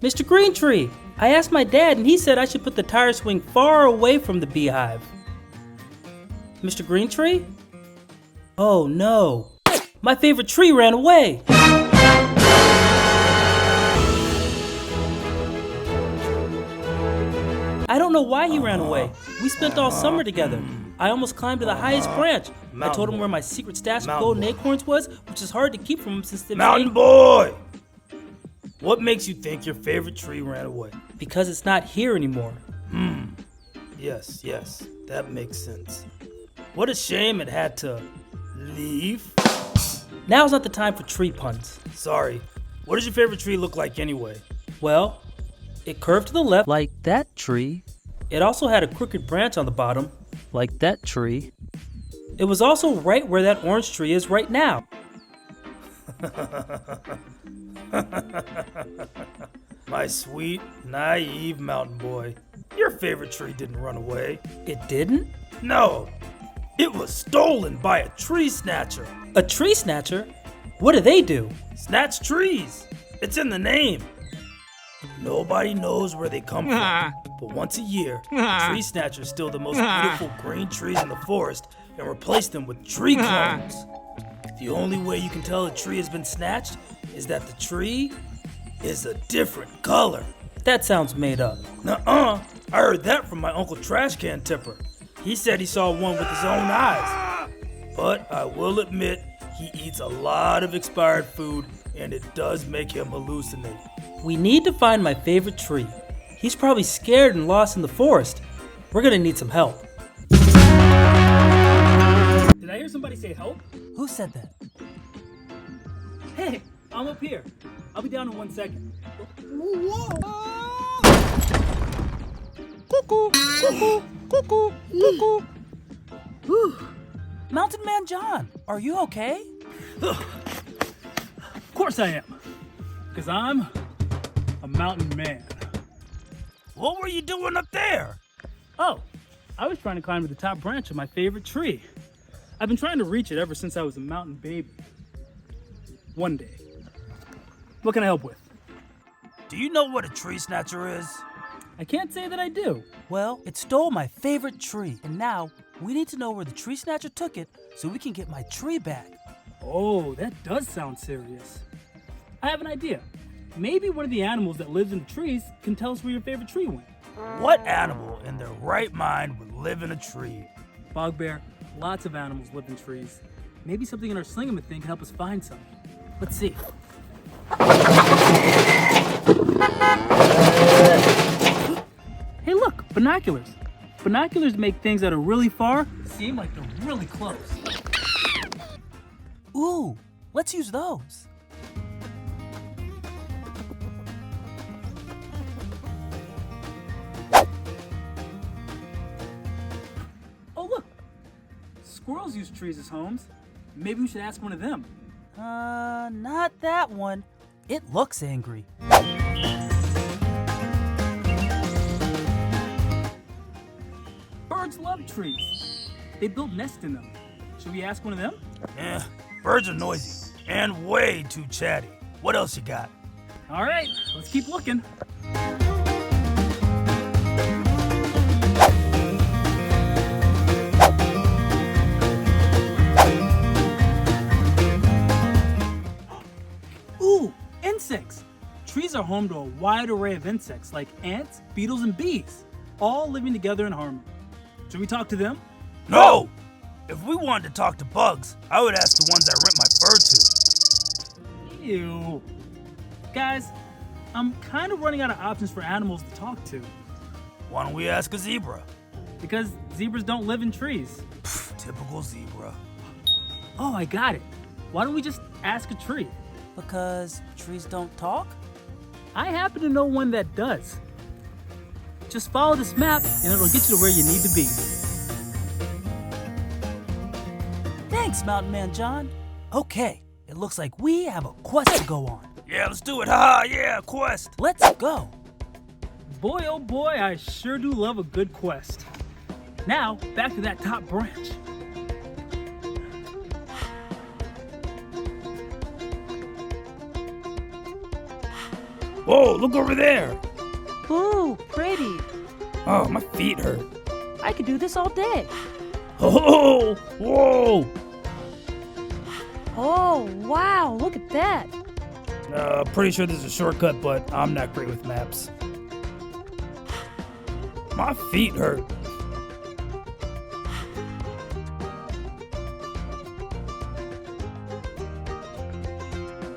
Mr. Green Tree, I asked my dad and he said I should put the tire swing far away from the beehive. Mr. Green Tree? Oh no, my favorite tree ran away. I don't know why he ran away. We spent all summer together. I almost climbed to the highest branch. I told him where my secret stash of golden acorns was, which is hard to keep from him since the Mountain Boy! What makes you think your favorite tree ran away? Because it's not here anymore. Yes, that makes sense. What a shame it had to leave. Now's not the time for tree puns. Sorry. What does your favorite tree look like anyway? Well, it curved to the left Like that tree. It also had a crooked branch on the bottom. Like that tree. It was also right where that orange tree is right now. My sweet, naive mountain boy. Your favorite tree didn't run away. It didn't? No, it was stolen by a tree snatcher. A tree snatcher? What do they do? Snatch trees. It's in the name. Nobody knows where they come from, but once a year, tree snatchers steal the most beautiful green trees in the forest and replace them with tree clones. The only way you can tell a tree has been snatched is that the tree is a different color. That sounds made up. Nuh-uh, I heard that from my Uncle Trash Can Tipper. He said he saw one with his own eyes. But I will admit, he eats a lot of expired food and it does make him hallucinate. We need to find my favorite tree. He's probably scared and lost in the forest. We're gonna need some help. Did I hear somebody say help? Who said that? Hey, I'm up here. I'll be down in 1 second. Cuckoo, cuckoo, cuckoo, cuckoo. Whew. Mountain Man John, are you okay? Of course I am. Because I'm a mountain man. What were you doing up there? Oh, I was trying to climb to the top branch of my favorite tree. I've been trying to reach it ever since I was a mountain baby. One day. What can I help with? Do you know what a tree snatcher is? I can't say that I do. Well, it stole my favorite tree, and now we need to know where the tree snatcher took it so we can get my tree back. Oh, that does sound serious. I have an idea. Maybe one of the animals that lives in the trees can tell us where your favorite tree went. What animal in their right mind would live in a tree? Bugbear, lots of animals live in trees. Maybe something in our slingamathin can help us find some. Let's see. Hey look, binoculars. Binoculars make things that are really far seem like they're really close. Ooh, let's use those. Oh look, squirrels use trees as homes. Maybe we should ask one of them. Not that one. It looks angry. Birds love trees. They build nests in them. Should we ask one of them? Birds are noisy and way too chatty. What else you got? All right, let's keep looking. Ooh, insects. Trees are home to a wide array of insects like ants, beetles, and bees, all living together in harmony. Should we talk to them? No! If we wanted to talk to bugs, I would ask the ones I rent my fur to. Ew. Guys, I'm kind of running out of options for animals to talk to. Why don't we ask a zebra? Because zebras don't live in trees. Typical zebra. Oh, I got it. Why don't we just ask a tree? Because trees don't talk? I happen to know one that does. Just follow this map and it'll get you to where you need to be. Thanks, Mountain Man John. Okay, it looks like we have a quest to go on. Yeah, let's do it. Haha, yeah, quest. Let's go. Boy, oh boy, I sure do love a good quest. Now, back to that top branch. Whoa, look over there. Ooh, pretty. Oh, my feet hurt. I could do this all day. Oh, whoa. Oh, wow, look at that. Pretty sure this is a shortcut, but I'm not great with maps. My feet hurt.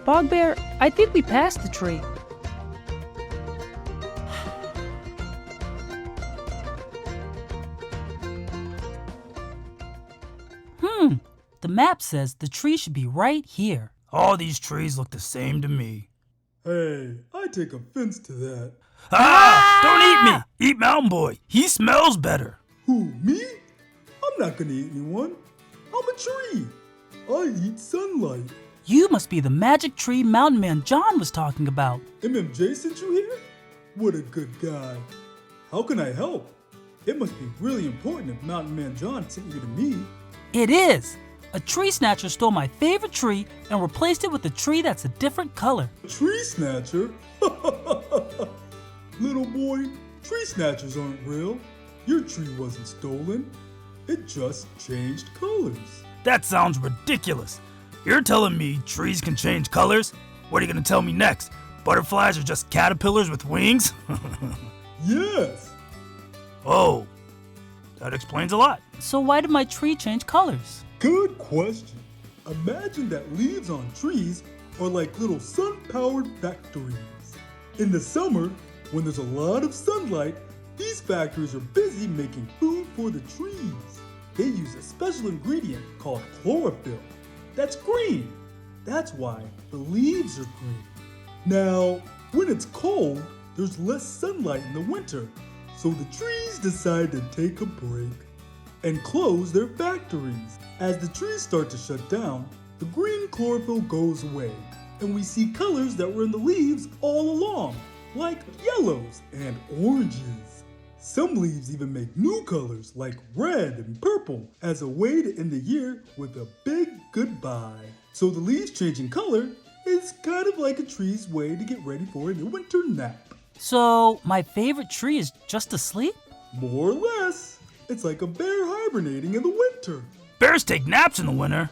Bog Bear, I think we passed the tree. The map says the tree should be right here. All these trees look the same to me. Hey, I take offense to that. Don't eat me! Eat Mountain Boy. He smells better. Who, me? I'm not gonna eat anyone. I'm a tree. I eat sunlight. You must be the magic tree Mountain Man John was talking about. MMJ sent you here? What a good guy. How can I help? It must be really important if Mountain Man John sent you to me. It is! A tree snatcher stole my favorite tree and replaced it with a tree that's a different color. A tree snatcher? Little boy, tree snatchers aren't real. Your tree wasn't stolen. It just changed colors. That sounds ridiculous. You're telling me trees can change colors? What are you gonna tell me next? Butterflies are just caterpillars with wings? Yes. Oh, that explains a lot. So why did my tree change colors? Good question. Imagine that leaves on trees are like little sun-powered factories. In the summer, when there's a lot of sunlight, these factories are busy making food for the trees. They use a special ingredient called chlorophyll. That's green. That's why the leaves are green. Now, when it's cold, there's less sunlight in the winter, so the trees decide to take a break and close their factories. As the trees start to shut down, the green chlorophyll goes away, and we see colors that were in the leaves all along, like yellows and oranges. Some leaves even make new colors like red and purple as a way to end the year with a big goodbye. So the leaves changing color is kind of like a tree's way to get ready for a winter nap. So my favorite tree is just asleep? More or less. It's like a bear hibernating in the winter. Bears take naps in the winter.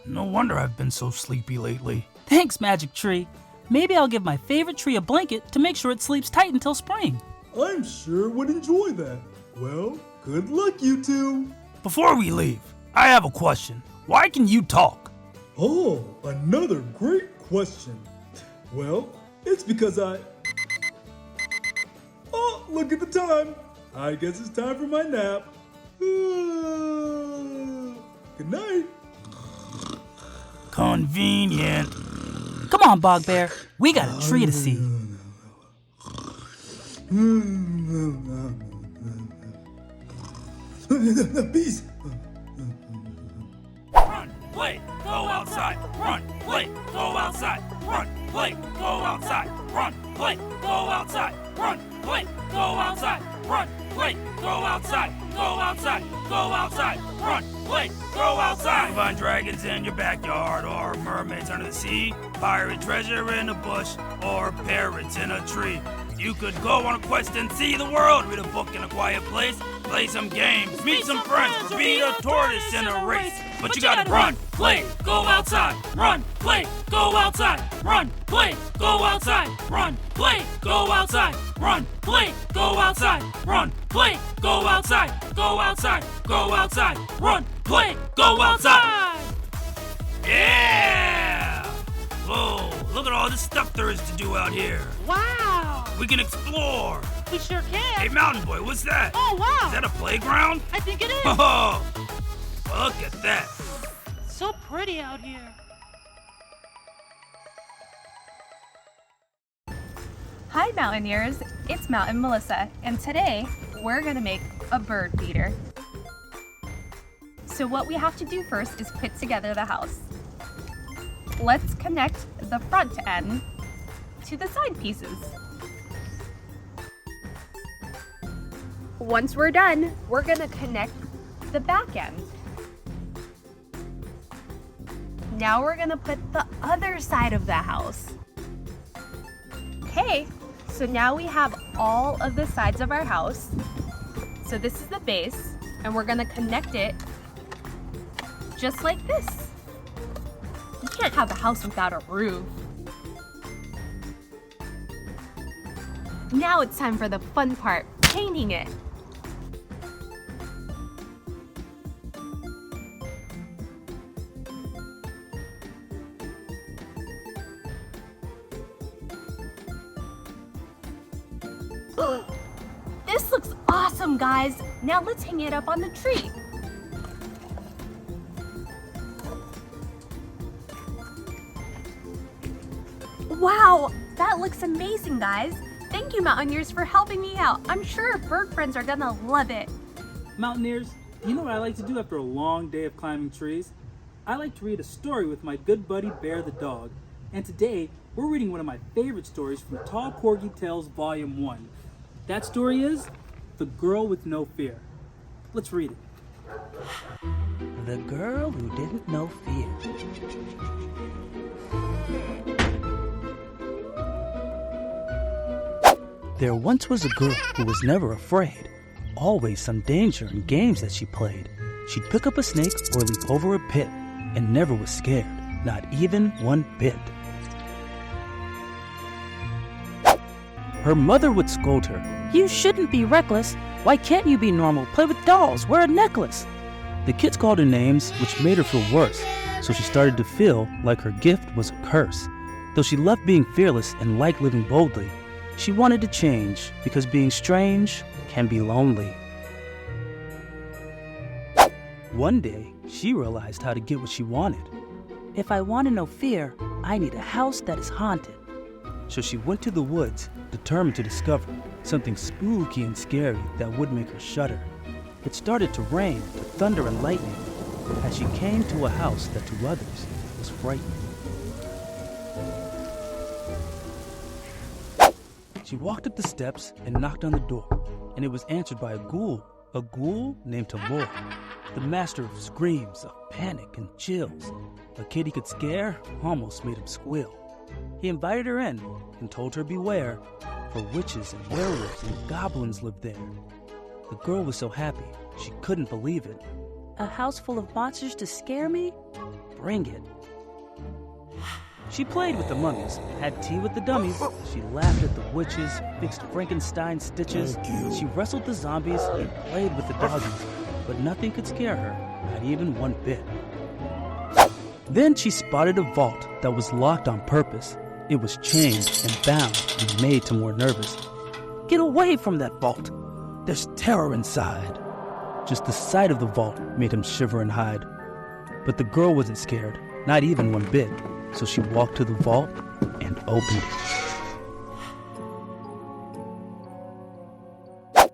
No wonder I've been so sleepy lately. Thanks, Magic Tree. Maybe I'll give my favorite tree a blanket to make sure it sleeps tight until spring. I'm sure would enjoy that. Well, good luck, you two. Before we leave, I have a question. Why can you talk? Oh, another great question. Well, it's because Oh, look at the time. I guess it's time for my nap. Good night. Convenient. Come on, Bog Bear. We got a tree to see. Bees. Run, play, go outside. Run, play, go outside. Run, play, go outside. Run, play, go outside. Run, play, go outside. Run, play, go outside. Go outside. Go outside. Run, play, go outside. Find dragons in your backyard, or mermaids under the sea, pirate treasure in a bush, or parrots in a tree. You could go on a quest and see the world, read a book in a quiet place, play some games, meet some friends, or beat a tortoise in a race. But you gotta run, play, go outside, run, play, go outside, run, play, go outside, run, play, go outside, run, play, go outside, run, play, go outside, go outside, go outside, run, play, go outside. Yeah! Whoa, look at all this stuff there is to do out here. Wow! We can explore. We sure can. Hey, Mountain Boy, what's that? Oh, wow! Is that a playground? I think it is. Oh, look at that. So pretty out here. Hi Mountaineers, it's Mountain Melissa, and today we're gonna make a bird feeder. So what we have to do first is put together the house. Let's connect the front end to the side pieces. Once we're done, we're gonna connect the back end. Now we're gonna put the other side of the house. Okay, So now we have all of the sides of our house. So this is the base, and we're gonna connect it just like this. You can't have a house without a roof. Now it's time for the fun part, painting it. This looks awesome, guys. Now let's hang it up on the tree. Wow, that looks amazing, guys. Thank you, Mountaineers, for helping me out. I'm sure our bird friends are gonna love it. Mountaineers, you know what I like to do after a long day of climbing trees? I like to read a story with my good buddy Bear the dog. And today, we're reading one of my favorite stories from Tall Corgi Tales Volume 1. That story is The Girl with No Fear. Let's read it. The girl who didn't know fear. There once was a girl who was never afraid. Always some danger in games that she played. She'd pick up a snake or leap over a pit and never was scared, not even one bit. Her mother would scold her. You shouldn't be reckless. Why can't you be normal? Play with dolls, wear a necklace. The kids called her names, which made her feel worse, so she started to feel like her gift was a curse. Though she loved being fearless and liked living boldly, she wanted to change because being strange can be lonely. One day, she realized how to get what she wanted. If I want to know fear, I need a house that is haunted. So she went to the woods, determined to discover something spooky and scary that would make her shudder. It started to rain, to thunder and lightning, as she came to a house that to others was frightening. She walked up the steps and knocked on the door, and it was answered by a ghoul named Toddlers, the master of screams, of panic and chills. A kid he could scare almost made him squeal. He invited her in and told her beware, for witches and werewolves and goblins lived there. The girl was so happy, she couldn't believe it. A house full of monsters to scare me? Bring it. She played with the mummies, had tea with the dummies. She laughed at the witches, fixed Frankenstein's stitches. She wrestled the zombies and played with the doggies, but nothing could scare her, not even one bit. Then she spotted a vault that was locked on purpose. It was chained and bound and made Toddlers nervous. Get away from that vault. There's terror inside. Just the sight of the vault made him shiver and hide. But the girl wasn't scared, not even one bit. So she walked to the vault and opened it.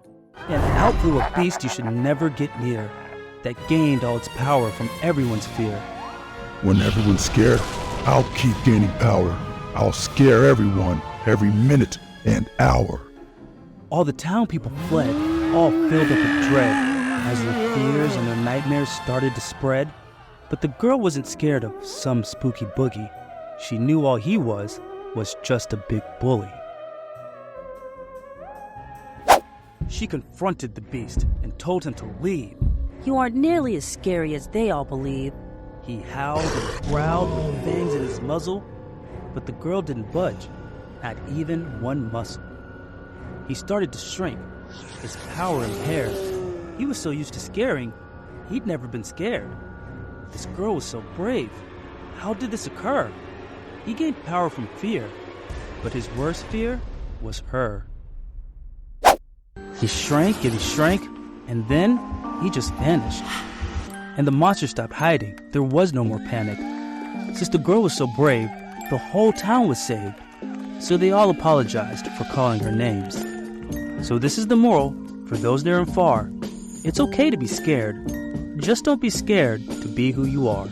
And out flew a beast you should never get near, that gained all its power from everyone's fear. When everyone's scared, I'll keep gaining power. I'll scare everyone every minute and hour. All the town people fled, all filled up with dread, as their fears and their nightmares started to spread. But the girl wasn't scared of some spooky boogie. She knew all he was just a big bully. She confronted the beast and told him to leave. You aren't nearly as scary as they all believe. He howled and growled with fangs in his muzzle, but the girl didn't budge, not even one muscle. He started to shrink, his power impaired. He was so used to scaring, he'd never been scared. This girl was so brave. How did this occur? He gained power from fear, but his worst fear was her. He shrank and he shrank, and then he just vanished. And the monster stopped hiding. There was no more panic. Since the girl was so brave, the whole town was saved. So they all apologized for calling her names. So this is the moral for those near and far. It's okay to be scared. Just don't be scared to be who you are.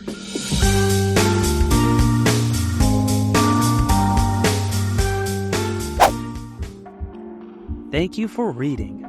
Thank you for reading.